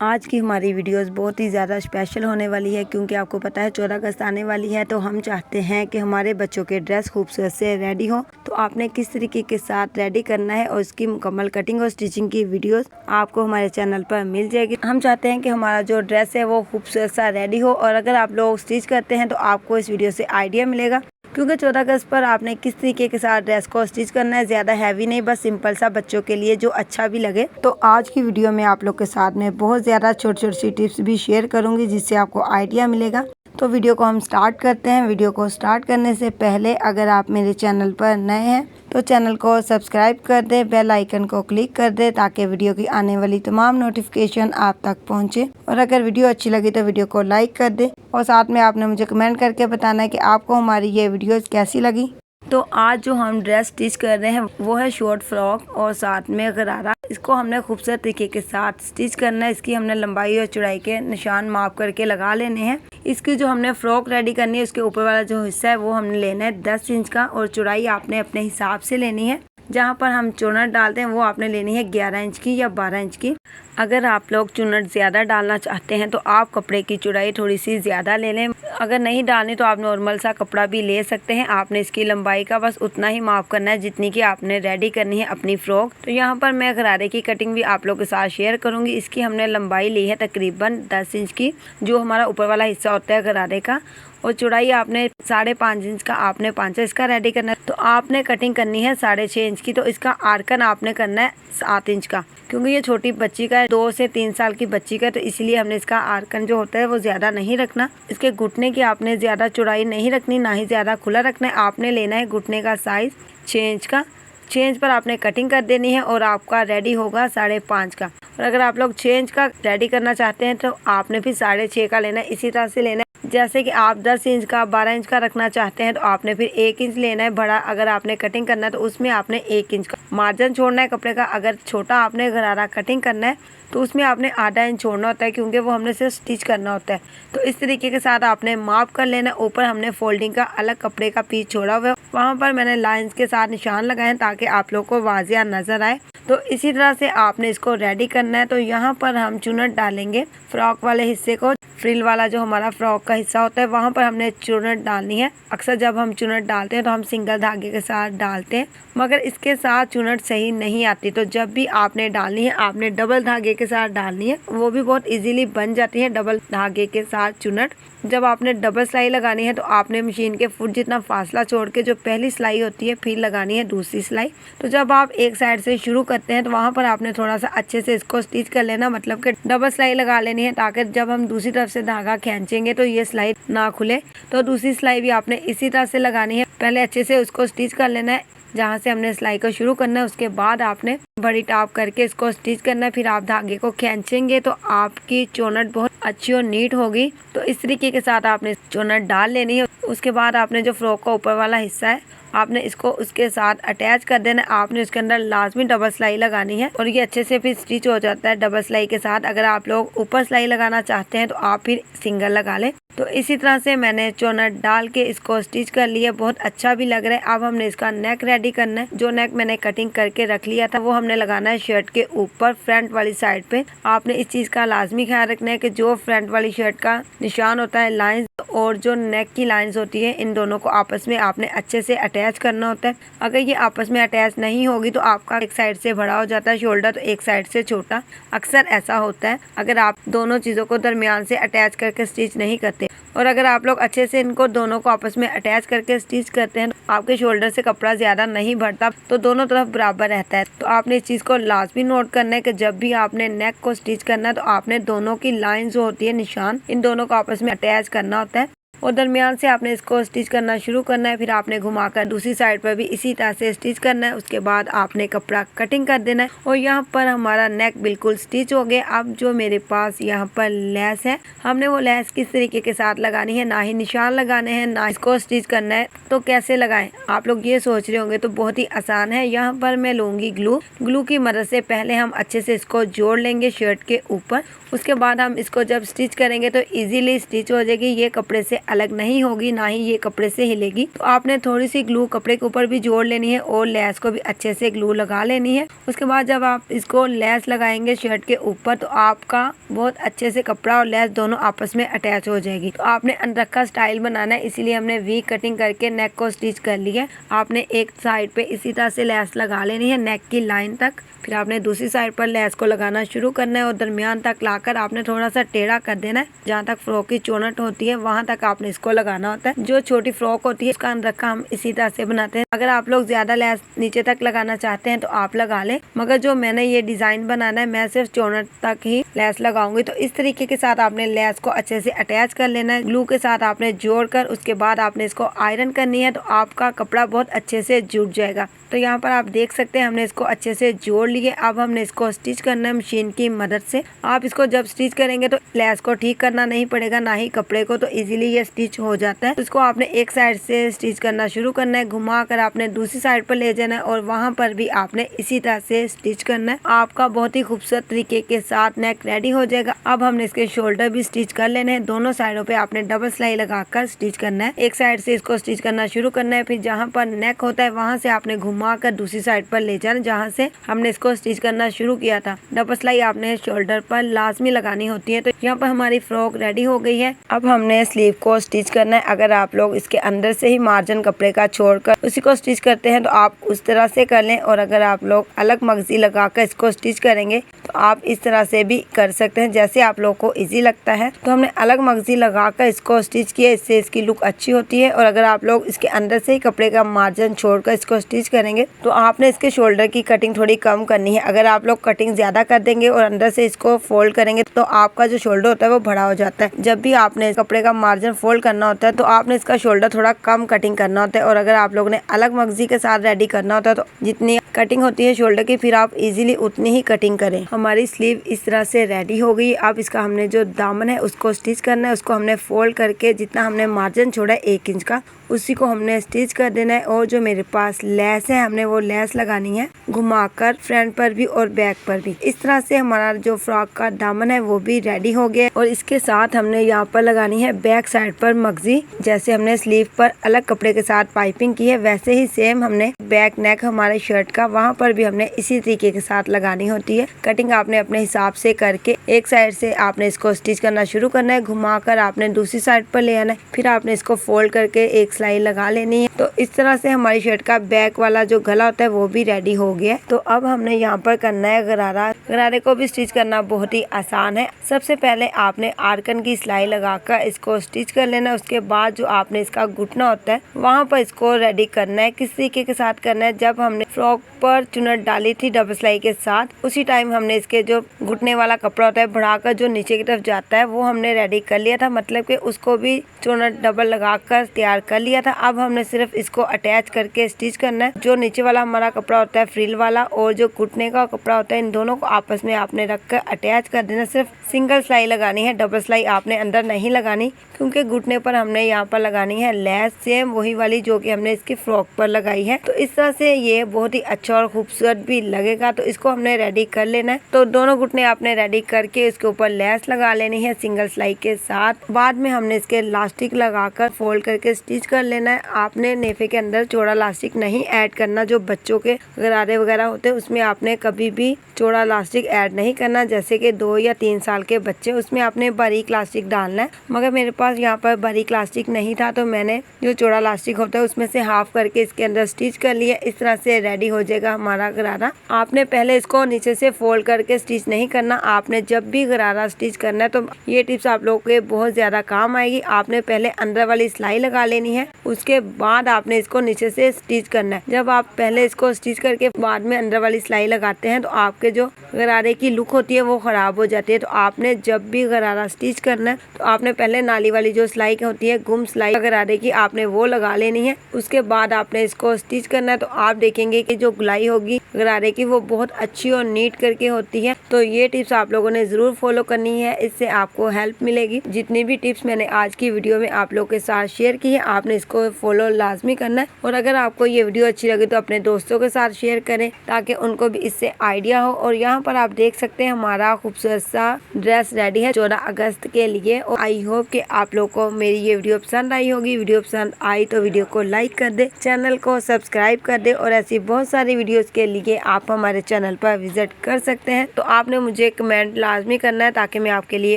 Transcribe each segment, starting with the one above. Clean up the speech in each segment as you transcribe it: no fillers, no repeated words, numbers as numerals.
आज की हमारी वीडियोस बहुत ही ज़्यादा स्पेशल होने वाली है क्योंकि आपको पता है 14 अगस्त आने वाली है। तो हम चाहते हैं कि हमारे बच्चों के ड्रेस खूबसूरत से रेडी हो। तो आपने किस तरीके के साथ रेडी करना है और उसकी मुकम्मल कटिंग और स्टिचिंग की वीडियोस आपको हमारे चैनल पर मिल जाएगी। हम चाहते हैं कि हमारा जो ड्रेस है वो खूबसूरत सा रेडी हो और अगर आप लोग स्टिच करते हैं तो आपको इस वीडियो से आइडिया मिलेगा क्योंकि 14 अगस्त पर आपने किस तरीके के साथ ड्रेस को स्टिच करना है। ज़्यादा हैवी नहीं, बस सिंपल सा बच्चों के लिए जो अच्छा भी लगे। तो आज की वीडियो में आप लोग के साथ में बहुत ज़्यादा छोटी छोटी सी टिप्स भी शेयर करूंगी जिससे आपको आइडिया मिलेगा। तो वीडियो को हम स्टार्ट करते हैं। वीडियो को स्टार्ट करने से पहले अगर आप मेरे चैनल पर नए हैं तो चैनल को सब्सक्राइब कर दें, बेल आइकन को क्लिक कर दें ताकि वीडियो की आने वाली तमाम नोटिफिकेशन आप तक पहुंचे। और अगर वीडियो अच्छी लगी तो वीडियो को लाइक कर दें और साथ में आपने मुझे कमेंट करके बताना है कि आपको हमारी ये वीडियोस कैसी लगी। तो आज जो हम ड्रेस स्टिच कर रहे हैं वो है शॉर्ट फ्रॉक और साथ में गरारा। इसको हमने खूबसूरत तरीके के साथ स्टिच करना है। इसकी हमने लंबाई और चौड़ाई के निशान माप करके लगा लेने हैं। इसकी जो हमने फ्रॉक रेडी करनी है उसके ऊपर वाला जो हिस्सा है वो हमने लेना है 10 इंच का और चौड़ाई आपने अपने हिसाब से लेनी है। जहाँ पर हम चुनट डालते हैं वो आपने लेनी है 11 इंच की या 12 इंच की। अगर आप लोग चुनट ज़्यादा डालना चाहते हैं तो आप कपड़े की चौड़ाई थोड़ी सी ज़्यादा ले लें। अगर नहीं डालनी तो आप नॉर्मल सा कपड़ा भी ले सकते हैं। आपने इसकी लंबाई का बस उतना ही माप करना है जितनी की आपने रेडी करनी है अपनी फ्रॉक। तो यहाँ पर मैं गरारे की कटिंग भी आप लोग के साथ शेयर करूँगी। इसकी हमने लंबाई ली है तकरीबन 10 इंच की, जो हमारा ऊपर वाला हिस्सा होता है गरारे का, और चौड़ाई आपने 5.5 इंच का आपने 5 इसका रेडी करना है। तो आपने कटिंग करनी है 6.5 इंच की। तो इसका आर्कन आपने करना है 7 इंच का क्योंकि ये छोटी बच्ची का है, 2 से 3 साल की बच्ची का, तो इसलिए हमने इसका आर्कन जो होता है वो ज़्यादा नहीं रखना। इसके घुटने की आपने ज़्यादा चौड़ाई नहीं रखनी, ना ही ज़्यादा खुला रखना है। आपने लेना है घुटने का साइज़ 6 इंच का। 6 इंच पर आपने कटिंग कर देनी है और आपका रेडी होगा 5.5 का। और अगर आप लोग 6 इंच का रेडी करना चाहते हैं तो आपने फिर 6.5 का लेना है। इसी तरह से लेना है जैसे कि आप 10 इंच का 12 इंच का रखना चाहते हैं तो आपने फिर 1 इंच लेना है बड़ा। अगर आपने कटिंग करना है तो उसमें आपने 1 इंच का मार्जिन छोड़ना है कपड़े का। अगर छोटा आपने गरारा कटिंग करना है तो उसमें आपने आधा इंच छोड़ना होता है क्योंकि वो हमने सिर्फ स्टिच करना होता है। तो इस तरीके के साथ आपने माप कर लेना। ऊपर हमने फोल्डिंग का अलग कपड़े का पीस छोड़ा हुआ है, वहाँ पर मैंने लाइंस के साथ निशान लगाए हैं ताकि आप लोग को वाजिया नजर आए। तो इसी तरह से आपने इसको रेडी करना है। तो यहाँ पर हम चुनट डालेंगे फ्रॉक वाले हिस्से को, फ्रिल वाला जो हमारा फ्रॉक का हिस्सा होता है वहाँ पर हमने चुनट डालनी है। अक्सर जब हम चुनट डालते हैं तो हम सिंगल धागे के साथ डालते हैं, मगर इसके साथ चुनट सही नहीं आती। तो जब भी आपने डालनी है आपने डबल धागे के साथ डालनी है, वो भी बहुत इजीली बन जाती है डबल धागे के साथ चुनट। जब आपने डबल सिलाई लगानी है तो आपने मशीन के फुट जितना फासला छोड़ के जो पहली सिलाई होती है फिर लगानी है दूसरी सिलाई। तो जब आप एक साइड से शुरू करते हैं तो वहाँ पर आपने थोड़ा सा अच्छे से इसको स्टिच कर लेना, मतलब कि डबल सिलाई लगा लेनी है ताकि जब हम दूसरी तरफ से धागा खींचेंगे तो ये सिलाई ना खुले। तो दूसरी सिलाई भी आपने इसी तरह से लगानी है। पहले अच्छे से उसको स्टिच कर लेना है जहाँ से हमने सिलाई को शुरू करना है। उसके बाद आपने बड़ी टाप करके इसको स्टिच करना है। फिर आप धागे को खींचेंगे तो आपकी चोनट बहुत अच्छी और नीट होगी। तो इस तरीके के साथ आपने चोनट डाल लेनी है। उसके बाद आपने जो फ्रॉक का ऊपर वाला हिस्सा है आपने इसको उसके साथ अटैच कर देना है। आपने उसके अंदर लाजमी डबल सिलाई लगानी है और ये अच्छे से फिर स्टिच हो जाता है डबल सिलाई के साथ। अगर आप लोग ऊपर सिलाई लगाना चाहते हैं तो आप फिर सिंगल लगा लें। तो इसी तरह से मैंने चोनट डाल के इसको स्टिच कर लिया, बहुत अच्छा भी लग रहा है। अब हमने इसका नेक रेडी करना है। जो नेक मैंने कटिंग करके रख लिया था वो हमने लगाना है शर्ट के ऊपर फ्रंट वाली साइड पे। आपने इस चीज का लाजमी ख्याल रखना है कि जो फ्रंट वाली शर्ट का निशान होता है लाइंस और जो नेक की लाइंस होती है इन दोनों को आपस में आपने अच्छे से अटैच करना होता है। अगर ये आपस में अटैच नहीं होगी तो आपका एक साइड से बड़ा हो जाता है शोल्डर, तो एक साइड से छोटा। अक्सर ऐसा होता है अगर आप दोनों चीज़ों को दरमियान से अटैच करके स्टिच नहीं करते। और अगर आप लोग अच्छे से इनको दोनों को आपस में अटैच करके स्टिच करते हैं तो आपके शोल्डर से कपड़ा ज़्यादा नहीं बढ़ता, तो दोनों तरफ बराबर रहता है। तो आपने इस चीज़ को लाजमी नोट करना है कि जब भी आपने नेक को स्टिच करना है तो आपने दोनों की लाइन जो होती है निशान इन दोनों को आपस में अटैच करना होता है और दरमियान से आपने इसको स्टिच करना शुरू करना है। फिर आपने घुमाकर दूसरी साइड पर भी इसी तरह से स्टिच करना है। उसके बाद आपने कपड़ा कटिंग कर देना है और यहाँ पर हमारा नेक बिल्कुल स्टिच हो गया। अब जो मेरे पास यहाँ पर लेस है, हमने वो लेस किस तरीके के साथ लगानी है, ना ही निशान लगाने हैं ना इसको स्टिच करना है। तो कैसे लगाएं आप लोग ये सोच रहे होंगे, तो बहुत ही आसान है। यहाँ पर मैं लूँगी ग्लू की मदद से पहले हम अच्छे से इसको जोड़ लेंगे शर्ट के ऊपर। उसके बाद हम इसको जब स्टिच करेंगे तो इजीली स्टिच हो जाएगी, ये कपड़े से अलग नहीं होगी, ना ही ये कपड़े से हिलेगी। तो आपने थोड़ी सी ग्लू कपड़े के ऊपर भी जोड़ लेनी है और लेस को भी अच्छे से ग्लू लगा लेनी है। उसके बाद जब आप इसको लेस लगाएंगे शर्ट के ऊपर तो आपका बहुत अच्छे से कपड़ा और लेस दोनों आपस में अटैच हो जाएगी। तो आपने अंदर का स्टाइल बनाना है, इसीलिए हमने वी कटिंग करके नेक को स्टिच कर लिया। आपने एक साइड पे इसी तरह से लेस लगा लेनी है नेक की लाइन तक, फिर आपने दूसरी साइड पर लेस को लगाना शुरू करना है और दरमियान तक लाकर आपने थोड़ा सा टेढ़ा कर देना है। जहाँ तक फ्रॉक की चौनट होती है वहाँ तक आपने इसको लगाना होता है। जो छोटी फ्रॉक होती है उसका अंदर का हम इसी तरह से बनाते हैं। अगर आप लोग ज्यादा लेस नीचे तक लगाना चाहते हैं तो आप लगा लें, मगर जो मैंने ये डिजाइन बनाना है मैं सिर्फ चौनट तक ही लेस लगाऊंगी। तो इस तरीके के साथ आपने लेस को अच्छे से अटैच कर लेना है ग्लू के साथ आपने जोड़कर। उसके बाद आपने इसको आयरन करनी है तो आपका कपड़ा बहुत अच्छे से जुड़ जाएगा। तो यहाँ पर आप देख सकते हैं हमने इसको अच्छे से जोड़ लिए। अब हमने इसको स्टिच करना है मशीन की मदद से। आप इसको जब स्टिच करेंगे तो लेस को ठीक करना नहीं पड़ेगा, ना ही कपड़े को, तो इजीली ये स्टिच हो जाता है। तो इसको आपने एक साइड से स्टिच करना शुरू करना है, घुमा कर आपने दूसरी साइड पर ले जाना है और वहाँ पर भी आपने इसी तरह से स्टिच करना है। आपका बहुत ही खूबसूरत तरीके के साथ नेक रेडी हो जाएगा। अब हमने इसके शोल्डर भी स्टिच कर लेने हैं। दोनों साइडों पे आपने डबल सिलाई लगाकर स्टिच करना है। एक साइड से इसको स्टिच करना शुरू करना है, फिर जहाँ पर नेक होता है वहाँ से आपने घुमा कर दूसरी साइड पर ले जाना जहाँ से हमने इसको स्टिच करना शुरू किया था। डबल सिलाई आपने शोल्डर पर लाजमी लगानी होती है। तो यहाँ पर हमारी फ्रॉक रेडी हो गई है। अब हमने स्लीव को स्टिच करना है। अगर आप लोग इसके अंदर से ही मार्जिन कपड़े का छोड़कर उसी को स्टिच करते हैं तो आप उस तरह से कर लें, और अगर आप लोग अलग मगजी लगाकर इसको स्टिच करेंगे तो आप इस तरह से भी कर सकते हैं, जैसे आप लोग को इजी लगता है। तो हमने अलग मगजी लगाकर इसको स्टिच किया, इससे इसकी लुक अच्छी होती है। और अगर आप लोग इसके अंदर से ही कपड़े का मार्जिन छोड़कर इसको स्टिच करेंगे तो आपने इसके शोल्डर की कटिंग थोड़ी कम करनी है। अगर आप लोग कटिंग ज्यादा कर देंगे और अंदर से इसको फोल्ड करेंगे तो आपका जो शोल्डर होता है वो बड़ा हो जाता है। जब भी आपने कपड़े का मार्जिन फोल्ड करना होता है तो आपने इसका शोल्डर थोड़ा कम कटिंग करना होता है। और अगर आप लोग ने अलग मगजी के साथ रेडी करना होता है तो जितनी कटिंग होती है शोल्डर की फिर आप इजीली उतनी ही कटिंग करें। हमारी स्लीव इस तरह से रेडी हो गई। अब इसका हमने जो दामन है उसको स्टिच करना है। उसको हमने फोल्ड करके जितना हमने मार्जिन छोड़ा है 1 इंच का उसी को हमने स्टिच कर देना है। और जो मेरे पास लेस है हमने वो लेस लगानी है घुमाकर फ्रंट पर भी और बैक पर भी। इस तरह से हमारा जो फ्रॉक का दामन है वो भी रेडी हो गया। और इसके साथ हमने यहाँ पर लगानी है बैक साइड पर मगजी। जैसे हमने स्लीव पर अलग कपड़े के साथ पाइपिंग की है वैसे ही सेम हमने बैक नेक हमारे शर्ट का वहाँ पर भी हमने इसी तरीके के साथ लगानी होती है। कटिंग आपने अपने हिसाब से करके एक साइड से आपने इसको स्टिच करना शुरू करना है, घुमाकर आपने दूसरी साइड पर ले आना है, फिर आपने इसको फोल्ड करके एक सिलाई लगा लेनी है। तो इस तरह से हमारी शर्ट का बैक वाला जो गला होता है वो भी रेडी हो गया है। तो अब हमने यहाँ पर करना है गरारा। गरारे को भी स्टिच करना बहुत ही आसान है। सबसे पहले आपने आर्कन की सिलाई लगाकर इसको स्टिच कर लेना है। उसके बाद जो आपने इसका घुटना होता है वहाँ पर इसको रेडी करना है। किस तरीके के साथ करना है, जब हमने फ्रॉक पर चुनट डाली थी डबल सिलाई के साथ उसी टाइम हमने इसके जो घुटने वाला कपड़ा होता है बढ़ाकर जो नीचे की तरफ जाता है वो हमने रेडी कर लिया था, मतलब कि उसको भी चुनट डबल लगाकर तैयार कर लिया था। अब हमने सिर्फ इसको अटैच करके स्टिच करना है। जो नीचे वाला हमारा कपड़ा होता है फ्रिल वाला और जो घुटने का कपड़ा होता है इन दोनों को आपस में आपने रखकर अटैच कर देना। सिर्फ सिंगल सिलाई लगानी है, डबल सिलाई आपने अंदर नहीं लगानी, क्योंकि घुटने पर हमने यहाँ पर लगानी है लेस सेम वही वाली जो कि हमने इसकी फ्रॉक पर लगाई है। तो इस तरह से ये बहुत ही अच्छा और खूबसूरत भी लगेगा। तो इसको हमने रेडी कर लेना है। तो दोनों घुटने आपने रेडी करके इसके ऊपर लेस लगा लेनी है सिंगल सिलाई के साथ। बाद में हमने इसके लास्टिक लगाकर फोल्ड करके स्टिच कर लेना है। आपने नेफे के अंदर चौड़ा लास्टिक नहीं ऐड करना। जो बच्चों के गरारे वगैरह होते हैं उसमें आपने कभी भी चौड़ा लास्टिक ऐड नहीं करना, जैसे कि 2 या 3 साल के बच्चे उसमें आपने बारीक लास्टिक डालना है। मगर मेरे पास यहाँ पर बारीक लास्टिक नहीं था तो मैंने जो चौड़ा लास्टिक होता है उसमें से हाफ करके इसके अंदर स्टिच कर लिया। इस तरह से रेडी हो जाएगा हमारा गरारा। आपने पहले इसको नीचे से फोल्ड करके स्टिच नहीं करना। आपने जब भी गरारा स्टिच करना है तो ये टिप्स आप लोगों के बहुत ज्यादा काम आएगी। आपने पहले अंदर वाली सिलाई लगा लेनी है, उसके बाद आपने इसको नीचे से स्टिच करना है। जब आप पहले इसको स्टिच करके बाद में अंदर वाली सिलाई लगाते हैं तो आपके जो गरारे की लुक होती है वो खराब हो जाती है। तो आपने जब भी गरारा स्टिच करना है तो आपने पहले नाली वाली जो सिलाई होती है गुम सिलाई गरारे की आपने वो लगा लेनी है। उसके बाद आपने इसको स्टिच करना है। तो आप देखेंगे कि जो गुलाई होगी गरारे की वो बहुत अच्छी और नीट करके होती है। तो ये टिप्स आप लोगों ने जरूर फॉलो करनी है, इससे आपको हेल्प मिलेगी। जितनी भी टिप्स मैंने आज की वीडियो में आप लोगों के साथ शेयर की है आपने आपने इसको फॉलो लाजमी करना है। और अगर आपको ये वीडियो अच्छी लगे तो अपने दोस्तों के साथ शेयर करें ताकि उनको भी इससे आइडिया हो। और यहाँ पर आप देख सकते हैं हमारा खूबसूरत सा ड्रेस रेडी है 14 अगस्त के लिए। और आई होप कि आप लोग को मेरी ये वीडियो पसंद आई होगी। वीडियो पसंद आई तो वीडियो को लाइक कर दे, चैनल को सब्सक्राइब कर दे और ऐसी बहुत सारी वीडियोस के लिए आप हमारे चैनल पर विजिट कर सकते हैं। तो आपने मुझे कमेंट लाजमी करना है ताकि मैं आपके लिए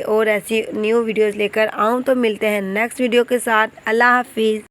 और ऐसी न्यू वीडियोस लेकर आऊँ। तो मिलते हैं नेक्स्ट वीडियो के साथ। अल्लाह हाफिज।